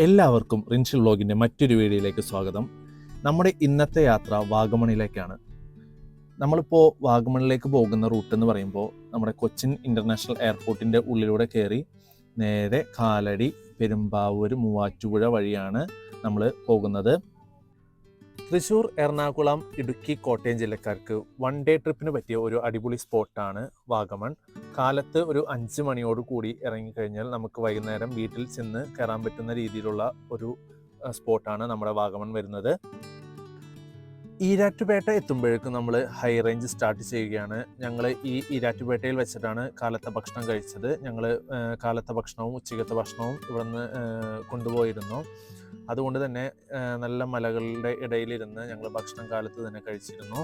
എല്ലാവർക്കും റിൻഷിൽ വ്ലോഗിൻ്റെ മറ്റൊരു വീഡിയോയിലേക്ക് സ്വാഗതം. നമ്മുടെ ഇന്നത്തെ യാത്ര വാഗമണിലേക്കാണ്. നമ്മളിപ്പോൾ വാഗമണിലേക്ക് പോകുന്ന റൂട്ട് എന്ന് പറയുമ്പോൾ നമ്മുടെ കൊച്ചിൻ ഇൻ്റർനാഷണൽ എയർപോർട്ടിൻ്റെ ഉള്ളിലൂടെ കയറി നേരെ കാലടി, പെരുമ്പാവൂർ, മൂവാറ്റുപുഴ വഴിയാണ് നമ്മൾ പോകുന്നത്. തൃശ്ശൂർ, എറണാകുളം, ഇടുക്കി, കോട്ടയം ജില്ലക്കാർക്ക് വൺ ഡേ ട്രിപ്പിന് പറ്റിയ ഒരു അടിപൊളി സ്പോട്ടാണ് വാഗമൺ. കാലത്ത് ഒരു 5 മണിയോട് കൂടി ഇറങ്ങിക്കഴിഞ്ഞാൽ നമുക്ക് വൈകുന്നേരം വീട്ടിൽ ചെന്ന് കയറാൻ പറ്റുന്ന രീതിയിലുള്ള ഒരു സ്പോട്ടാണ് നമ്മുടെ വാഗമൺ വരുന്നത്. ഈരാറ്റുപേട്ട എത്തുമ്പോഴേക്കും നമ്മൾ ഹൈ റേഞ്ച് സ്റ്റാർട്ട് ചെയ്യുകയാണ്. ഞങ്ങൾ ഈ ഈരാറ്റുപേട്ടയിൽ വെച്ചിട്ടാണ് കാലത്തെ ഭക്ഷണം കഴിച്ചത്. ഞങ്ങൾ കാലത്തെ ഭക്ഷണവും ഉച്ചയ്ക്കത്തെ ഭക്ഷണവും ഇവിടുന്ന് കൊണ്ടുപോയിരുന്നു. അതുകൊണ്ട് തന്നെ നല്ല മലകളുടെ ഇടയിലിരുന്ന് ഞങ്ങൾ ഭക്ഷണം കാലത്ത് തന്നെ കഴിച്ചിരുന്നു.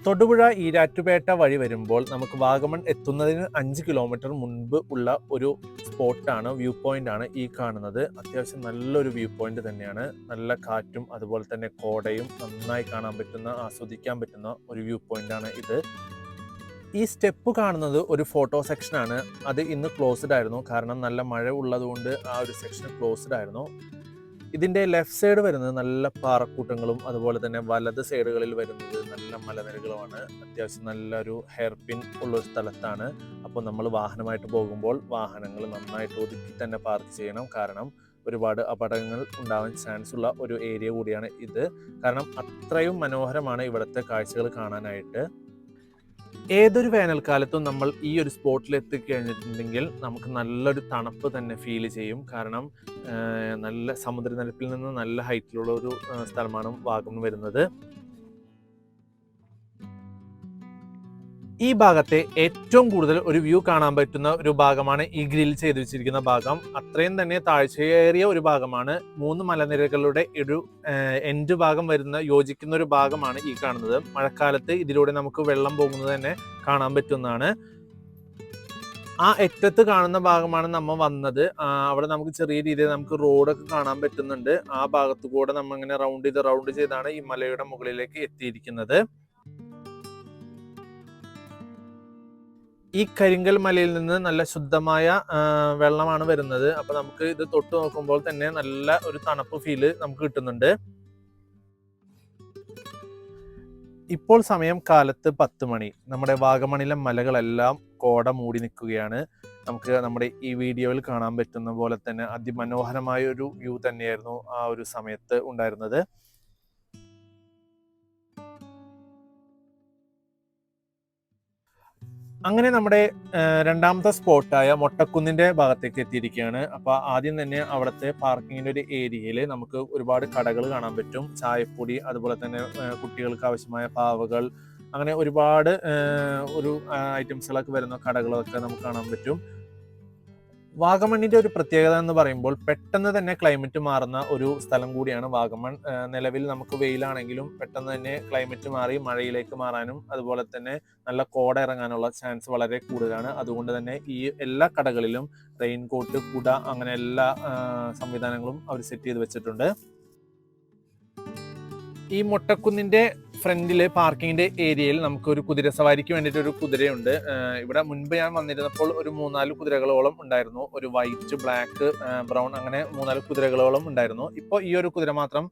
തൊടുപുഴ ഈരാറ്റുപേട്ട വഴി വരുമ്പോൾ നമുക്ക് വാഗമൺ എത്തുന്നതിന് 5 കിലോമീറ്റർ മുൻപ് ഉള്ള ഒരു സ്പോട്ടാണ്, വ്യൂ പോയിന്റ് ആണ് ഈ കാണുന്നത്. അത്യാവശ്യം നല്ലൊരു വ്യൂ പോയിന്റ് തന്നെയാണ്. നല്ല കാറ്റും അതുപോലെ തന്നെ കോടയും നന്നായി കാണാൻ പറ്റുന്ന, ആസ്വദിക്കാൻ പറ്റുന്ന ഒരു വ്യൂ പോയിന്റ് ആണ് ഇത്. ഈ സ്റ്റെപ്പ് കാണുന്നത് ഒരു ഫോട്ടോ സെക്ഷനാണ്. അത് ഇന്ന് ക്ലോസ്ഡ് ആയിരുന്നു, കാരണം നല്ല മഴ ഉള്ളതുകൊണ്ട് ആ ഒരു സെക്ഷൻ ക്ലോസ്ഡ് ആയിരുന്നു. ഇതിൻ്റെ ലെഫ്റ്റ് സൈഡ് വരുന്നത് നല്ല പാറക്കൂട്ടങ്ങളും അതുപോലെ തന്നെ വലത് സൈഡുകളിൽ വരുന്നത് നല്ല മലനിരകളുമാണ്. അത്യാവശ്യം നല്ലൊരു ഹെയർ പിൻ ഉള്ളൊരു സ്ഥലത്താണ്. അപ്പോൾ നമ്മൾ വാഹനമായിട്ട് പോകുമ്പോൾ വാഹനങ്ങൾ നന്നായിട്ട് ഒതുക്കി തന്നെ പാർക്ക് ചെയ്യണം, കാരണം ഒരുപാട് അപകടങ്ങൾ ഉണ്ടാവാൻ ചാൻസ് ഉള്ള ഒരു ഏരിയ കൂടിയാണ് ഇത്. കാരണം അത്രയും മനോഹരമാണ് ഇവിടുത്തെ കാഴ്ചകൾ കാണാനായിട്ട്. ഏതൊരു വേനൽക്കാലത്തും നമ്മൾ ഈ ഒരു സ്പോട്ടിൽ എത്തിക്കഴിഞ്ഞിട്ടുണ്ടെങ്കിൽ നമുക്ക് നല്ലൊരു തണുപ്പ് തന്നെ ഫീൽ ചെയ്യും. കാരണം നല്ല സമുദ്രനിരപ്പിൽ നിന്ന് നല്ല ഹൈറ്റിലുള്ള ഒരു സ്ഥലമാണ് വാഗമൺ വരുന്നത്. ഈ ഭാഗത്തെ ഏറ്റവും കൂടുതൽ ഒരു വ്യൂ കാണാൻ പറ്റുന്ന ഒരു ഭാഗമാണ് ഈ ഗ്രിൽ ചെയ്ത് വെച്ചിരിക്കുന്ന ഭാഗം. അത്രയും തന്നെ താഴ്ചയേറിയ ഒരു ഭാഗമാണ്. 3 മലനിരകളുടെ ഒരു എൻഡ് ഭാഗം വരുന്ന യോജിക്കുന്ന ഒരു ഭാഗമാണ് ഈ കാണുന്നത്. മഴക്കാലത്ത് ഇതിലൂടെ നമുക്ക് വെള്ളം പോകുന്നത് തന്നെ കാണാൻ പറ്റുന്നതാണ്. ആ അറ്റത്ത് കാണുന്ന ഭാഗമാണ് നമ്മൾ വന്നത്. അവിടെ നമുക്ക് ചെറിയ രീതിയിൽ നമുക്ക് റോഡൊക്കെ കാണാൻ പറ്റുന്നുണ്ട്. ആ ഭാഗത്തു കൂടെ നമ്മൾ ഇങ്ങനെ റൗണ്ട് ചെയ്താണ് ഈ മലയുടെ മുകളിലേക്ക് എത്തിയിരിക്കുന്നത്. ഈ കരിങ്കൽ മലയിൽ നിന്ന് നല്ല ശുദ്ധമായ വെള്ളമാണ് വരുന്നത്. അപ്പൊ നമുക്ക് ഇത് തൊട്ട് നോക്കുമ്പോൾ തന്നെ നല്ല ഒരു തണുപ്പ് ഫീല് നമുക്ക് കിട്ടുന്നുണ്ട്. ഇപ്പോൾ സമയം കാലത്ത് 10 മണി. നമ്മുടെ വാഗമണിലെ മലകളെല്ലാം കോട മൂടി നിൽക്കുകയാണ്. നമുക്ക് നമ്മുടെ ഈ വീഡിയോയിൽ കാണാൻ പറ്റുന്ന പോലെ തന്നെ അതിമനോഹരമായ ഒരു വ്യൂ തന്നെയായിരുന്നു ആ ഒരു സമയത്ത് ഉണ്ടായിരുന്നത്. അങ്ങനെ നമ്മുടെ രണ്ടാമത്തെ സ്പോട്ടായ മൊട്ടക്കുന്നിന്റെ ഭാഗത്തേക്ക് എത്തിയിരിക്കുകയാണ്. അപ്പൊ ആദ്യം തന്നെ അവിടുത്തെ പാർക്കിങ്ങിന്റെ ഒരു ഏരിയയിൽ നമുക്ക് ഒരുപാട് കടകൾ കാണാൻ പറ്റും. ചായപ്പൊടി, അതുപോലെ തന്നെ കുട്ടികൾക്ക് ആവശ്യമായ പാവകൾ, അങ്ങനെ ഒരുപാട് ഒരു ഐറ്റംസുകളൊക്കെ വരുന്ന കടകളൊക്കെ നമുക്ക് കാണാൻ പറ്റും. വാഗമണിന്റെ ഒരു പ്രത്യേകത എന്ന് പറയുമ്പോൾ പെട്ടെന്ന് തന്നെ ക്ലൈമറ്റ് മാറുന്ന ഒരു സ്ഥലം കൂടിയാണ് വാഗമൺ. നിലവിൽ നമുക്ക് വെയിലാണെങ്കിലും പെട്ടെന്ന് തന്നെ ക്ലൈമറ്റ് മാറി മഴയിലേക്ക് മാറാനും അതുപോലെ തന്നെ നല്ല കോട ഇറങ്ങാനുള്ള ചാൻസ് വളരെ കൂടുതലാണ്. അതുകൊണ്ട് തന്നെ ഈ എല്ലാ കടകളിലും റെയിൻകോട്ട്, കുട, അങ്ങനെ എല്ലാ സംവിധാനങ്ങളും അവർ സെറ്റ് ചെയ്ത് വെച്ചിട്ടുണ്ട്. ഈ മൊട്ടക്കുന്നിന്റെ ഫ്രണ്ടില് പാർക്കിങ്ങിന്റെ ഏരിയയിൽ നമുക്ക് ഒരു കുതിര സവാരിക്ക് വേണ്ടിയിട്ട് ഒരു കുതിരയുണ്ട്. ഇവിടെ മുൻപ് ഞാൻ വന്നിരുന്നപ്പോൾ ഒരു 3-4 കുതിരകളോളം ഉണ്ടായിരുന്നു. ഒരു വൈറ്റ്, ബ്ലാക്ക്, ബ്രൗൺ, അങ്ങനെ 3-4 കുതിരകളോളം ഉണ്ടായിരുന്നു. ഇപ്പോൾ ഈ ഒരു കുതിര മാത്രം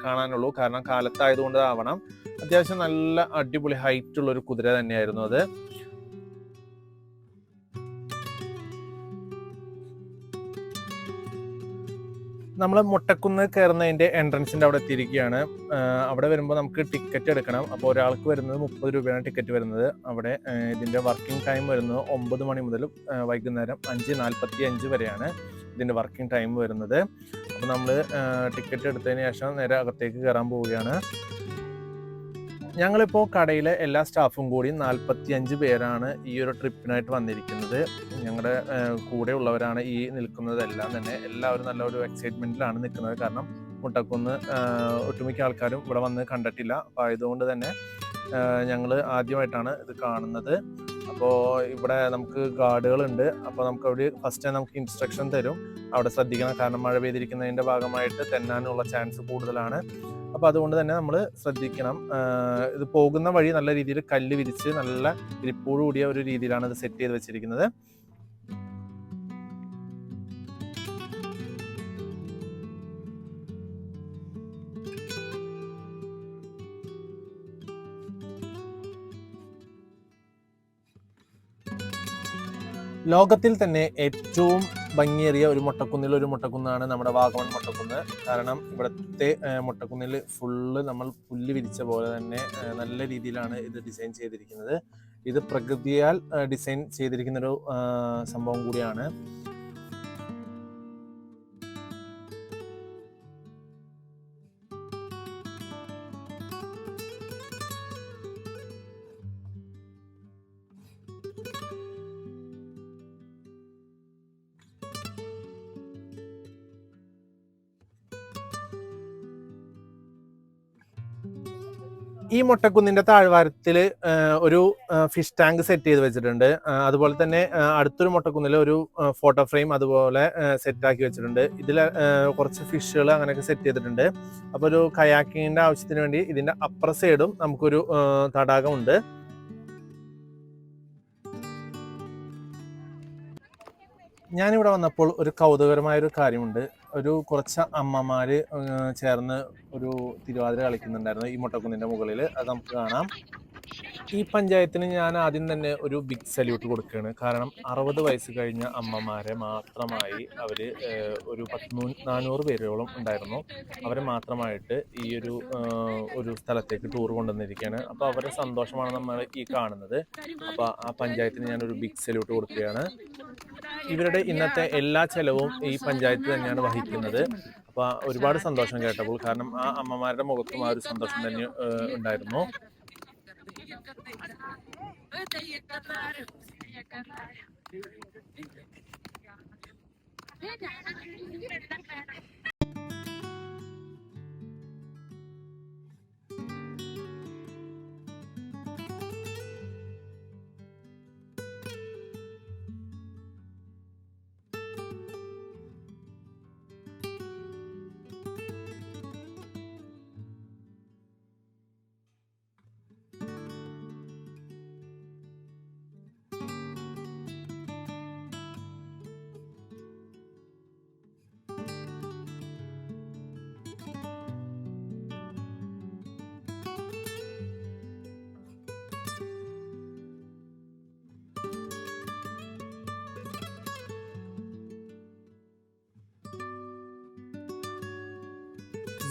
കാണാനുള്ളൂ, കാരണം കാലത്തായതുകൊണ്ട് ആവണം. അത്യാവശ്യം നല്ല അടിപൊളി ഹൈറ്റ് ഉള്ള ഒരു കുതിര തന്നെയായിരുന്നു അത്. നമ്മൾ മൊട്ടക്കുന്ന് കയറുന്നതിന്റെ എൻട്രൻസിന്റെ അവിടെ എത്തിയിരിക്കുകയാണ്. അവിടെ വരുമ്പോൾ നമുക്ക് ടിക്കറ്റ് എടുക്കണം. അപ്പോൾ ഒരാൾക്ക് വരുന്നത് 30 രൂപയാണ് ടിക്കറ്റ് വരുന്നത്. അവിടെ ഇതിന്റെ വർക്കിംഗ് ടൈം വരുന്നത് 9 മണി മുതൽ വൈകുന്നേരം 5:45 വരെയാണ് ഇതിന്റെ വർക്കിംഗ് ടൈം വരുന്നത്. അപ്പോൾ നമ്മൾ ടിക്കറ്റ് എടുത്തതിന് ശേഷം നേരെ അകത്തേക്ക് കയറാൻ പോവുകയാണ്. ഞങ്ങളിപ്പോൾ കടയിലെ എല്ലാ സ്റ്റാഫും കൂടി 45 പേരാണ് ഈ ഒരു ട്രിപ്പിനായിട്ട് വന്നിരിക്കുന്നത്. ഞങ്ങളുടെ കൂടെ ഉള്ളവരാണ് ഈ നിൽക്കുന്നതെല്ലാം തന്നെ. എല്ലാവരും നല്ലൊരു എക്സൈറ്റ്മെന്റിലാണ് നിൽക്കുന്നത്, കാരണം മുട്ടക്കുന്ന് ഒട്ടുമിക്ക ആൾക്കാരും ഇവിടെ വന്ന് കണ്ടിട്ടില്ല. അപ്പോൾ ആയതുകൊണ്ട് തന്നെ ഞങ്ങൾ ആദ്യമായിട്ടാണ് ഇത് കാണുന്നത്. അപ്പോൾ ഇവിടെ നമുക്ക് ഗാർഡുകളുണ്ട്. അപ്പോൾ നമുക്ക് അവിടെ ഫസ്റ്റ് നമുക്ക് ഇൻസ്ട്രക്ഷൻ തരും, അവിടെ ശ്രദ്ധിക്കണം, കാരണം മഴ പെയ്തിരിക്കുന്നതിൻ്റെ ഭാഗമായിട്ട് തെന്നാനുള്ള ചാൻസ് കൂടുതലാണ്. അപ്പോൾ അതുകൊണ്ട് തന്നെ നമ്മൾ ശ്രദ്ധിക്കണം. ഇത് പോകുന്ന വഴി നല്ല രീതിയിൽ കല്ല് വിരിച്ച് നല്ല ഗ്രിപ്പോട് കൂടിയ ഒരു രീതിയിലാണ് ഇത് സെറ്റ് ചെയ്ത് വെച്ചിരിക്കുന്നത്. ലോകത്തിൽ തന്നെ ഏറ്റവും ഭംഗിയേറിയ ഒരു മൊട്ടക്കുന്നാണ് നമ്മുടെ വാഗമൺ മൊട്ടക്കുന്ന്. കാരണം ഇവിടുത്തെ മൊട്ടക്കുന്നിൽ ഫുള്ള് നമ്മൾ പുല്ല് വിരിച്ച പോലെ തന്നെ നല്ല രീതിയിലാണ് ഇത് ഡിസൈൻ ചെയ്തിരിക്കുന്നത്. ഇത് പ്രകൃതിയാൽ ഡിസൈൻ ചെയ്തിരിക്കുന്നൊരു സംഭവം കൂടിയാണ്. ഈ മൊട്ടക്കുന്നിന്റെ താഴ്വാരത്തിൽ ഒരു ഫിഷ് ടാങ്ക് സെറ്റ് ചെയ്ത് വെച്ചിട്ടുണ്ട്. അതുപോലെ തന്നെ അടുത്തൊരു മൊട്ടക്കുന്നിൽ ഒരു ഫോട്ടോ ഫ്രെയിം അതുപോലെ സെറ്റാക്കി വെച്ചിട്ടുണ്ട്. ഇതിൽ കുറച്ച് ഫിഷുകൾ അങ്ങനെയൊക്കെ സെറ്റ് ചെയ്തിട്ടുണ്ട്. അപ്പോൾ ഒരു കയാക്കിങ്ങിന്റെ ആവശ്യത്തിന് വേണ്ടി ഇതിന്റെ അപ്പർ സൈഡും നമുക്കൊരു തടാകമുണ്ട്. ഞാനിവിടെ വന്നപ്പോൾ ഒരു കൗതുകകരമായൊരു കാര്യമുണ്ട്. കുറച്ച് അമ്മമാര് ചേർന്ന് ഒരു തിരുവാതിര കളിക്കുന്നുണ്ടായിരുന്നു ഈ മൊട്ടക്കുന്നിന്റെ മുകളിൽ. അത് നമുക്ക് കാണാം. ഈ പഞ്ചായത്തിന് ഞാൻ ആദ്യം തന്നെ ഒരു ബിഗ് സല്യൂട്ട് കൊടുക്കുകയാണ്. കാരണം 60 വയസ്സ് കഴിഞ്ഞ അമ്മമാരെ മാത്രമായി അവര് ഒരു 400 പേരോളം ഉണ്ടായിരുന്നു. അവരെ മാത്രമായിട്ട് ഈ ഒരു സ്ഥലത്തേക്ക് ടൂർ കൊണ്ടുവന്നിരിക്കുകയാണ്. അപ്പോൾ അവരുടെ സന്തോഷമാണ് നമ്മൾ ഈ കാണുന്നത്. അപ്പോൾ ആ പഞ്ചായത്തിന് ഞാനൊരു ബിഗ് സല്യൂട്ട് കൊടുക്കുകയാണ്. ഇവരുടെ ഇന്നത്തെ എല്ലാ ചെലവും ഈ പഞ്ചായത്ത് തന്നെയാണ് വഹിക്കുന്നത്. അപ്പോൾ ഒരുപാട് സന്തോഷം കേട്ടപ്പോൾ, കാരണം ആ അമ്മമാരുടെ മുഖത്തും ആ ഒരു സന്തോഷം തന്നെ ഉണ്ടായിരുന്നു.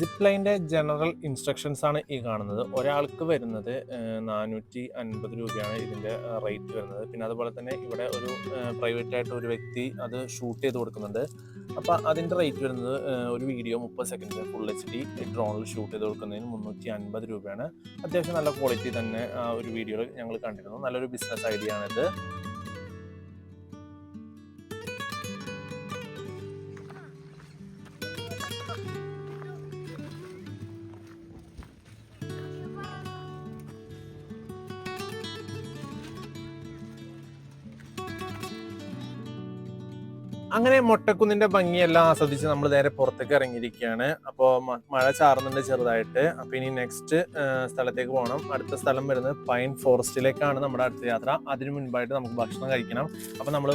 സിപ്പ് ലൈൻ്റെ ജനറൽ ഇൻസ്ട്രക്ഷൻസ് ആണ് ഈ കാണുന്നത്. ഒരാൾക്ക് വരുന്നത് 450 രൂപയാണ് ഇതിൻ്റെ റേറ്റ് വരുന്നത്. പിന്നെ അതുപോലെ തന്നെ ഇവിടെ ഒരു പ്രൈവറ്റ് ആയിട്ട് ഒരു വ്യക്തി അത് ഷൂട്ട് ചെയ്ത് കൊടുക്കുന്നുണ്ട്. അപ്പോൾ അതിൻ്റെ റേറ്റ് വരുന്നത് ഒരു വീഡിയോ 30 സെക്കൻഡ് ഫുൾ HD ഡ്രോണിൽ ഷൂട്ട് ചെയ്ത് കൊടുക്കുന്നതിന് 350 രൂപയാണ്. അത്യാവശ്യം നല്ല ക്വാളിറ്റി തന്നെ ഒരു വീഡിയോയിൽ ഞങ്ങൾ കണ്ടിരുന്നു. നല്ലൊരു ബിസിനസ് ഐഡിയ ആണിത്. അങ്ങനെ മൊട്ടക്കുന്നിന്റെ ഭംഗിയെല്ലാം ആസ്വദിച്ച് നമ്മൾ നേരെ പുറത്തേക്ക് ഇറങ്ങിയിരിക്കുകയാണ്. അപ്പോൾ മഴ ചാറുന്നുണ്ട് ചെറുതായിട്ട്. അപ്പോൾ ഇനി നെക്സ്റ്റ് സ്ഥലത്തേക്ക് പോകണം. അടുത്ത സ്ഥലം വരുന്നത് പൈൻ ഫോറസ്റ്റിലേക്കാണ് നമ്മുടെ അടുത്ത യാത്ര. അതിനു മുൻപായിട്ട് നമുക്ക് ഭക്ഷണം കഴിക്കണം. അപ്പോൾ നമ്മൾ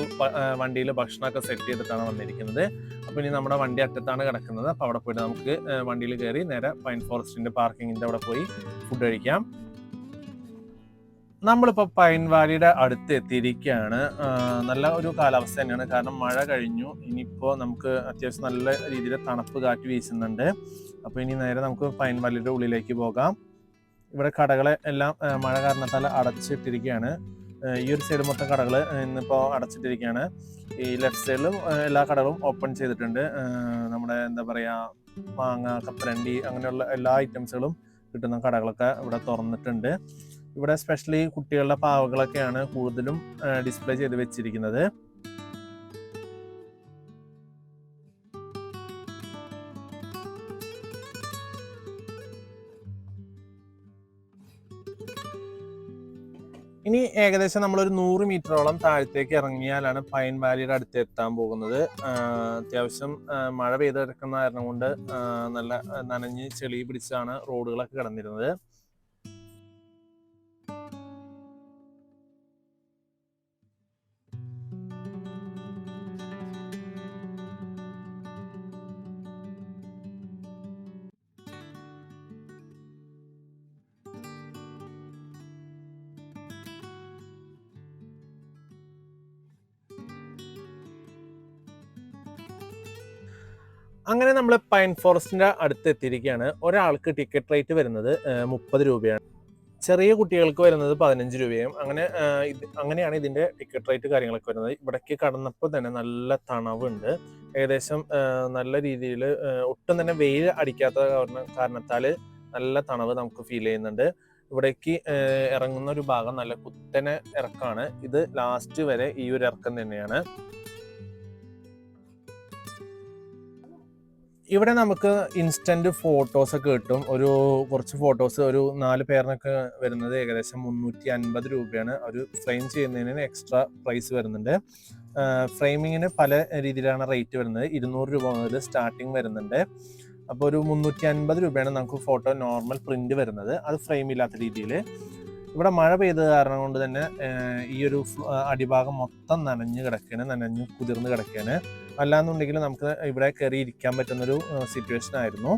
വണ്ടിയിൽ ഭക്ഷണമൊക്കെ സെറ്റ് ചെയ്തിട്ടാണ് വന്നിരിക്കുന്നത്. അപ്പോൾ ഇനി നമ്മുടെ വണ്ടി അറ്റത്താണ് കിടക്കുന്നത്. അപ്പോൾ അവിടെ പോയിട്ട് നമുക്ക് വണ്ടിയിൽ കയറി നേരെ പൈൻ ഫോറസ്റ്റിന്റെ പാർക്കിങ്ങിന്റെ അവിടെ പോയി ഫുഡ് കഴിക്കാം. നമ്മളിപ്പോൾ പൈൻ വാലിയുടെ അടുത്ത് എത്തിയിരിക്കുകയാണ്. നല്ല ഒരു കാലാവസ്ഥ തന്നെയാണ്, കാരണം മഴ കഴിഞ്ഞു. ഇനിയിപ്പോൾ നമുക്ക് അത്യാവശ്യം നല്ല രീതിയിൽ തണുപ്പ് കാറ്റ് വീശുന്നുണ്ട്. അപ്പോൾ ഇനി നേരെ നമുക്ക് പൈൻ വാലിയുടെ ഉള്ളിലേക്ക് പോകാം. ഇവിടെ കടകളെ എല്ലാം മഴ കാരണത്താൽ അടച്ചിട്ടിരിക്കുകയാണ്. ഈ ഒരു സൈഡ് മൊത്തം കടകൾ ഇന്നിപ്പോൾ അടച്ചിട്ടിരിക്കുകയാണ്. ഈ ലെഫ്റ്റ് സൈഡിലും എല്ലാ കടകളും ഓപ്പൺ ചെയ്തിട്ടുണ്ട്. നമ്മുടെ എന്താ പറയുക, മാങ്ങ, കപ്പലണ്ടി അങ്ങനെയുള്ള എല്ലാ ഐറ്റംസുകളും കിട്ടുന്ന കടകളൊക്കെ ഇവിടെ തുറന്നിട്ടുണ്ട്. ഇവിടെ സ്പെഷ്യലി കുട്ടികളുടെ പാവകളൊക്കെയാണ് കൂടുതലും ഡിസ്പ്ലേ ചെയ്ത് വെച്ചിരിക്കുന്നത്. ഇനി ഏകദേശം നമ്മളൊരു 100 മീറ്ററോളം താഴത്തേക്ക് ഇറങ്ങിയാലാണ് പൈൻ വാലിയുടെ അടുത്ത് എത്താൻ പോകുന്നത്. അത്യാവശ്യം മഴ പെയ്ത് കിടക്കുന്ന കാരണം കൊണ്ട് നല്ല നനഞ്ഞ് ചെളി പിടിച്ചാണ് റോഡുകളൊക്കെ കിടന്നിരുന്നത്. അങ്ങനെ നമ്മൾ പൈൻ ഫോറസ്റ്റിന്റെ അടുത്ത് എത്തിയിരിക്കുകയാണ്. ഒരാൾക്ക് ടിക്കറ്റ് റേറ്റ് വരുന്നത് 30 രൂപയാണ്. ചെറിയ കുട്ടികൾക്ക് വരുന്നത് 15 രൂപയും. അങ്ങനെയാണ് ഇതിന്റെ ടിക്കറ്റ് റേറ്റ് കാര്യങ്ങളൊക്കെ വരുന്നത്. ഇവിടേക്ക് കടന്നപ്പോൾ തന്നെ നല്ല തണവുണ്ട്. ഏകദേശം നല്ല രീതിയിൽ ഒട്ടും തന്നെ വെയിൽ അടിക്കാത്ത കാരണത്താൽ നല്ല തണവ് നമുക്ക് ഫീൽ ചെയ്യുന്നുണ്ട്. ഇവിടേക്ക് ഇറങ്ങുന്ന ഒരു ഭാഗം നല്ല കുത്തനെ ഇറക്കമാണ്. ഇത് ലാസ്റ്റ് വരെ ഈ ഒരു ഇറക്കം തന്നെയാണ്. ഇവിടെ നമുക്ക് ഇൻസ്റ്റന്റ് ഫോട്ടോസ് ഒക്കെ കിട്ടും. കുറച്ച് ഫോട്ടോസ് ഒരു 4 പേരിനൊക്കെ വരുന്നത് ഏകദേശം 350 രൂപയാണ്. ഒരു ഫ്രെയിം ചെയ്യുന്നതിന് എക്സ്ട്രാ പ്രൈസ് വരുന്നുണ്ട്. ഫ്രെയിമിങ്ങിന് പല രീതിയിലാണ് റേറ്റ് വരുന്നത്. 200 രൂപ മുതൽ സ്റ്റാർട്ടിങ് വരുന്നുണ്ട്. അപ്പോൾ ഒരു 350 രൂപയാണ് നമുക്ക് ഫോട്ടോ നോർമൽ പ്രിന്റ് വരുന്നത്, അത് ഫ്രെയിം ഇല്ലാത്ത രീതിയിൽ. ഇവിടെ മഴ പെയ്ത കാരണം കൊണ്ട് തന്നെ ഈ ഒരു അടിഭാഗം മൊത്തം നനഞ്ഞു കുതിർന്ന് കിടക്കുകയാണ്. അല്ലാന്നുണ്ടെങ്കിൽ നമുക്ക് ഇവിടെ കയറി ഇരിക്കാൻ പറ്റുന്നൊരു സിറ്റുവേഷൻ ആയിരുന്നു.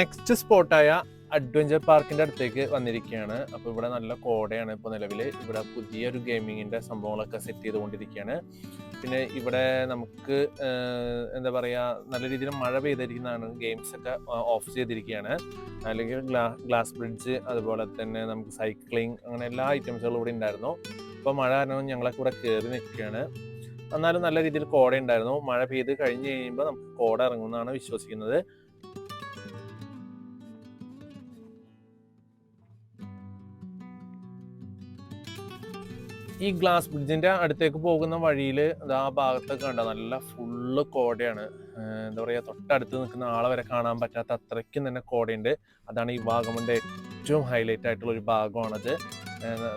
നെക്സ്റ്റ് സ്പോട്ടായ അഡ്വഞ്ചർ പാർക്കിന്റെ അടുത്തേക്ക് വന്നിരിക്കുകയാണ്. അപ്പോൾ ഇവിടെ നല്ല കോടയാണ് ഇപ്പോൾ നിലവിൽ. ഇവിടെ പുതിയൊരു ഗെയിമിങ്ങിന്റെ സംഭവങ്ങളൊക്കെ സെറ്റ് ചെയ്തുകൊണ്ടിരിക്കുകയാണ്. പിന്നെ ഇവിടെ നമുക്ക് എന്താ പറയുക, നല്ല രീതിയിൽ മഴ പെയ്തിരിക്കുന്നതാണ്. ഗെയിംസ് ഒക്കെ ഓഫ് ചെയ്തിരിക്കുകയാണ്. അല്ലെങ്കിൽ ഗ്ലാസ് ബ്രിഡ്ജ്, അതുപോലെ തന്നെ നമുക്ക് സൈക്ലിംഗ്, അങ്ങനെ എല്ലാ ഐറ്റംസുകളും ഇവിടെ ഉണ്ടായിരുന്നു. ഇപ്പോൾ മഴ കാരണം ഞങ്ങളൊക്കെ ഇവിടെ കയറി നിൽക്കുകയാണ്. എന്നാലും നല്ല രീതിയിൽ കോട ഉണ്ടായിരുന്നു. മഴ പെയ്ത് കഴിഞ്ഞ് കഴിയുമ്പോൾ നമുക്ക് കോട ഇറങ്ങുമെന്നാണ് വിശ്വസിക്കുന്നത്. ഈ ഗ്ലാസ് ബ്രിഡ്ജിന്റെ അടുത്തേക്ക് പോകുന്ന വഴിയിൽ ആ ഭാഗത്തൊക്കെ കണ്ട നല്ല ഫുള്ള് കോടയാണ്. എന്താ പറയുക, തൊട്ടടുത്ത് നിൽക്കുന്ന ആളെ വരെ കാണാൻ പറ്റാത്ത അത്രയ്ക്കും തന്നെ കോടയുണ്ട്. അതാണ് ഈ വാഗമണിന്റെ ഏറ്റവും ഹൈലൈറ്റ് ആയിട്ടുള്ള ഒരു ഭാഗമാണത്.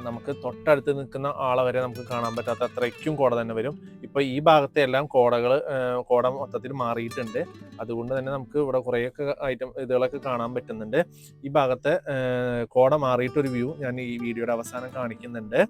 നമുക്ക് തൊട്ടടുത്ത് നിൽക്കുന്ന ആളെ വരെ നമുക്ക് കാണാൻ പറ്റാത്ത അത്രയ്ക്കും കോട തന്നെ വരും. ഇപ്പൊ ഈ ഭാഗത്തെ എല്ലാം കോട മൊത്തത്തിൽ മാറിയിട്ടുണ്ട്. അതുകൊണ്ട് തന്നെ നമുക്ക് ഇവിടെ കുറേയൊക്കെ ഇതുകളൊക്കെ കാണാൻ പറ്റുന്നുണ്ട്. ഈ ഭാഗത്തെ കോട മാറിയിട്ടൊരു വ്യൂ ഞാൻ ഈ വീഡിയോയുടെ അവസാനം കാണിക്കുന്നുണ്ട്.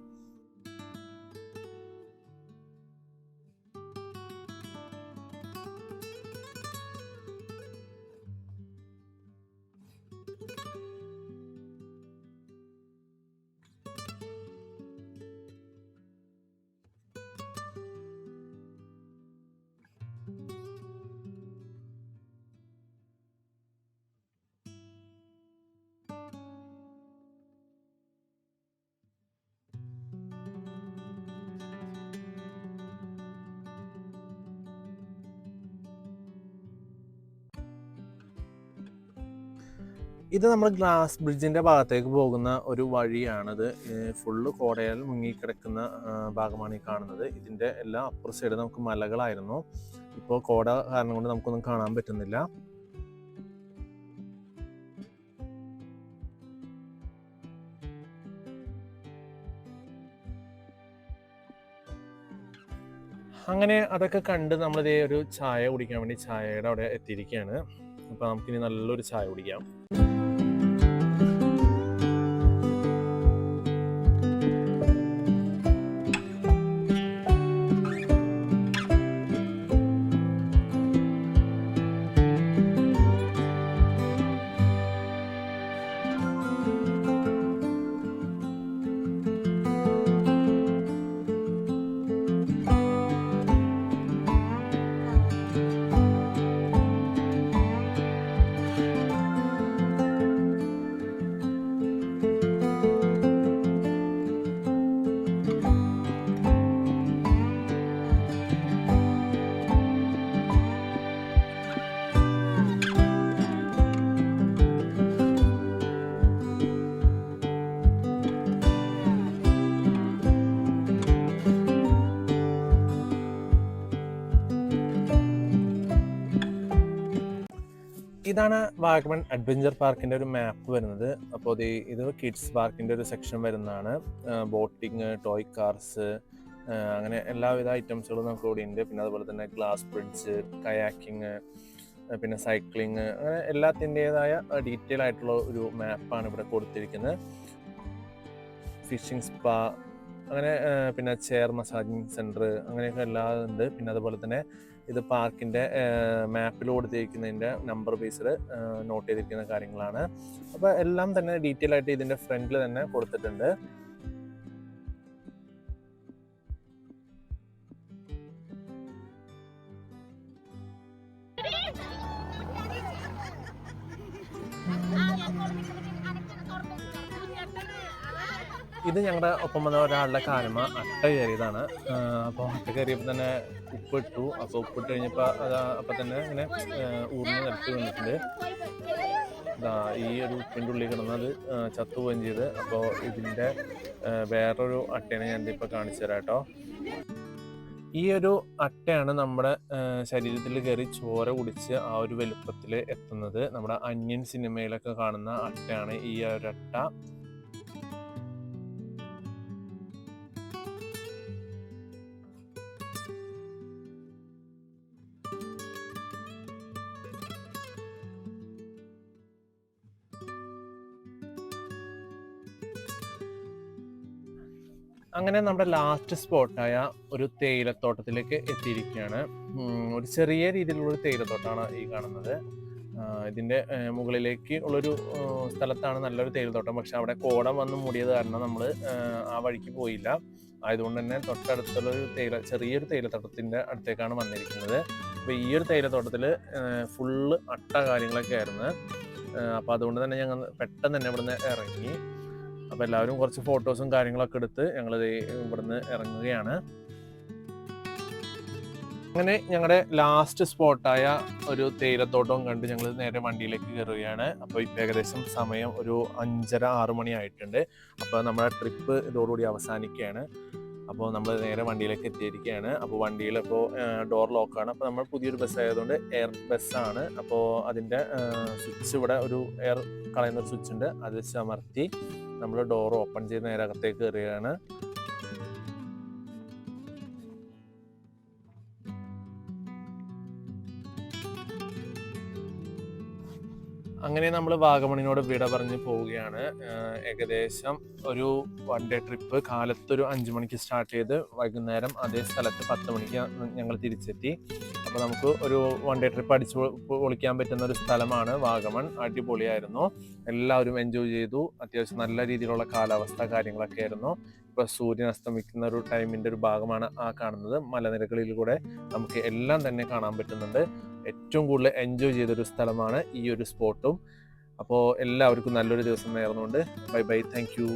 ഇത് നമ്മൾ ഗ്ലാസ് ബ്രിഡ്ജിന്റെ ഭാഗത്തേക്ക് പോകുന്ന ഒരു വഴിയാണത്. ഫുള്ള് കോടയാൽ മുങ്ങിക്കിടക്കുന്ന ഭാഗമാണ് ഈ കാണുന്നത്. ഇതിന്റെ എല്ലാ അപ്പുറ സൈഡ് നമുക്ക് മലകളായിരുന്നു. ഇപ്പോൾ കോട കാരണം കൊണ്ട് നമുക്കൊന്നും കാണാൻ പറ്റുന്നില്ല. അങ്ങനെ അതൊക്കെ കണ്ട് നമ്മളിതേ ഒരു ചായ കുടിക്കാൻ വേണ്ടി ചായയുടെ അവിടെ എത്തിയിരിക്കുകയാണ്. അപ്പോൾ നമുക്കിനി നല്ലൊരു ചായ കുടിക്കാം. ഇതാണ് വാഗമൺ അഡ്വഞ്ചർ പാർക്കിന്റെ ഒരു മാപ്പ് വരുന്നത്. അപ്പോൾ ഇത് കിഡ്സ് പാർക്കിന്റെ ഒരു സെക്ഷൻ വരുന്നതാണ്. ബോട്ടിങ്, ടോയ് കാർസ്, അങ്ങനെ എല്ലാവിധ ഐറ്റംസുകളും നമുക്ക് ഇവിടെ ഉണ്ട്. പിന്നെ അതുപോലെ തന്നെ ഗ്ലാസ് ബ്രിഡ്ജ്, കയാക്കിങ്, പിന്നെ സൈക്ലിങ്, അങ്ങനെ എല്ലാത്തിൻ്റെതായ ഡീറ്റെയിൽ ആയിട്ടുള്ള ഒരു മാപ്പാണ് ഇവിടെ കൊടുത്തിരിക്കുന്നത്. ഫിഷിംഗ് സ്പാ, അങ്ങനെ പിന്നെ ചെയർ മസാജിങ് സെൻറ്റർ, അങ്ങനെയൊക്കെ എല്ലാം ഉണ്ട്. പിന്നെ അതുപോലെ തന്നെ ഇത് പാർക്കിൻ്റെ മാപ്പിൽ കൊടുത്തിരിക്കുന്നതിൻ്റെ നമ്പർ ബേസിൽ നോട്ട് ചെയ്തിരിക്കുന്ന കാര്യങ്ങളാണ്. അപ്പോൾ എല്ലാം തന്നെ ഡീറ്റെയിൽ ആയിട്ട് ഇതിൻ്റെ ഫ്രണ്ടിൽ തന്നെ കൊടുത്തിട്ടുണ്ട്. ഇത് ഞങ്ങളുടെ ഒപ്പം വന്ന ഒരാളുടെ കാലമ അട്ട കയറിയതാണ്. അപ്പോൾ അട്ട കയറിയപ്പോൾ തന്നെ ഉപ്പിട്ടു. അപ്പോൾ ഉപ്പിട്ട് കഴിഞ്ഞപ്പോൾ അപ്പം തന്നെ ഇങ്ങനെ ഊർന്ന് നിലത്ത് വന്നിട്ടുണ്ട്. ഈ ഒരു ഉപ്പിൻ്റെ ഉള്ളിൽ കിടന്നത് ചത്തുപോവുകയും ചെയ്ത്. അപ്പോൾ ഇതിൻ്റെ വേറൊരു അട്ടേനെ ഞാൻ ഇപ്പോൾ കാണിച്ചു തരാം കേട്ടോ. ഈ ഒരു അട്ടയാണ് നമ്മുടെ ശരീരത്തിൽ കയറി ചോര കുടിച്ച് ആ ഒരു വലുപ്പത്തിൽ എത്തുന്നത്. നമ്മുടെ അന്യൻ സിനിമയിലൊക്കെ കാണുന്ന അട്ടയാണ് ഈ ഒരു അട്ട. അങ്ങനെ നമ്മുടെ ലാസ്റ്റ് സ്പോട്ടായ ഒരു തേയിലത്തോട്ടത്തിലേക്ക് എത്തിയിരിക്കുകയാണ്. ഒരു ചെറിയ രീതിയിലുള്ള ഒരു തേയിലത്തോട്ടമാണ് ഈ കാണുന്നത്. ഇതിൻ്റെ മുകളിലേക്ക് ഉള്ളൊരു സ്ഥലത്താണ് നല്ലൊരു തേയിലത്തോട്ടം. പക്ഷെ അവിടെ കോടം വന്ന് മൂടിയത് കാരണം നമ്മൾ ആ വഴിക്ക് പോയില്ല. ആയതുകൊണ്ട് തന്നെ തൊട്ടടുത്തുള്ളൊരു ചെറിയൊരു തേയിലത്തോട്ടത്തിൻ്റെ അടുത്തേക്കാണ് വന്നിരിക്കുന്നത്. അപ്പോൾ ഈ ഒരു തേയിലത്തോട്ടത്തിൽ ഫുള്ള് അട്ട കാര്യങ്ങളൊക്കെ ആയിരുന്നു. അപ്പോൾ അതുകൊണ്ട് തന്നെ ഞങ്ങൾ പെട്ടെന്ന് തന്നെ ഇവിടുന്ന് ഇറങ്ങി. അപ്പോൾ എല്ലാവരും കുറച്ച് ഫോട്ടോസും കാര്യങ്ങളൊക്കെ എടുത്ത് ഞങ്ങൾ ഇവിടുന്ന് ഇറങ്ങുകയാണ്. അങ്ങനെ ഞങ്ങളുടെ ലാസ്റ്റ് സ്പോട്ടായ ഒരു തേയിലത്തോട്ടവും കണ്ട് ഞങ്ങൾ നേരെ വണ്ടിയിലേക്ക് കയറുകയാണ്. അപ്പോൾ ഇപ്പോൾ ഏകദേശം സമയം ഒരു 5:30-6 മണി ആയിട്ടുണ്ട്. അപ്പോൾ നമ്മുടെ ട്രിപ്പ് ഇതോടുകൂടി അവസാനിക്കുകയാണ്. അപ്പോൾ നമ്മൾ നേരെ വണ്ടിയിലേക്ക് എത്തിയിരിക്കുകയാണ്. അപ്പോൾ വണ്ടിയിലിപ്പോൾ ഡോർ ലോക്കാണ്. അപ്പോൾ നമ്മൾ പുതിയൊരു ബസ് ആയതുകൊണ്ട് എയർ ബസ്സാണ്. അപ്പോൾ അതിൻ്റെ സ്വിച്ച് ഇവിടെ ഒരു എയർ കളയുന്നൊരു സ്വിച്ച് ഉണ്ട്. അത് അമർത്തി നമ്മൾ ഡോർ ഓപ്പൺ ചെയ്ത് നേരെ അകത്തേക്ക് കയറുകയാണ്. അങ്ങനെ നമ്മൾ വാഗമണിനോട് വിട പറഞ്ഞ് പോവുകയാണ്. ഏകദേശം ഒരു 1 ഡേ ട്രിപ്പ്. കാലത്തൊരു 5 മണിക്ക് സ്റ്റാർട്ട് ചെയ്ത് വൈകുന്നേരം അതേ സ്ഥലത്ത് 10 മണിക്ക് ഞങ്ങൾ തിരിച്ചെത്തി. അപ്പോൾ നമുക്ക് ഒരു 1 ഡേ ട്രിപ്പ് അടിച്ച് പൊളിക്കാൻ പറ്റുന്ന ഒരു സ്ഥലമാണ് വാഗമൺ. അടിപൊളിയായിരുന്നു. എല്ലാവരും എൻജോയ് ചെയ്തു. അത്യാവശ്യം നല്ല രീതിയിലുള്ള കാലാവസ്ഥ കാര്യങ്ങളൊക്കെ ആയിരുന്നു. ഇപ്പോൾ സൂര്യൻ അസ്തമിക്കുന്ന ഒരു ടൈമിൻ്റെ ഒരു ഭാഗമാണ് ആ കാണുന്നത്. മലനിരകളിലൂടെ നമുക്ക് എല്ലാം തന്നെ കാണാൻ പറ്റുന്നുണ്ട്. ഏറ്റവും കൂടുതൽ എൻജോയ് ചെയ്തൊരു സ്ഥലമാണ് ഈ ഒരു സ്പോട്ടും. അപ്പോൾ എല്ലാവർക്കും നല്ലൊരു ദിവസം നേർന്നുകൊണ്ട് ബൈ ബൈ, താങ്ക് യു.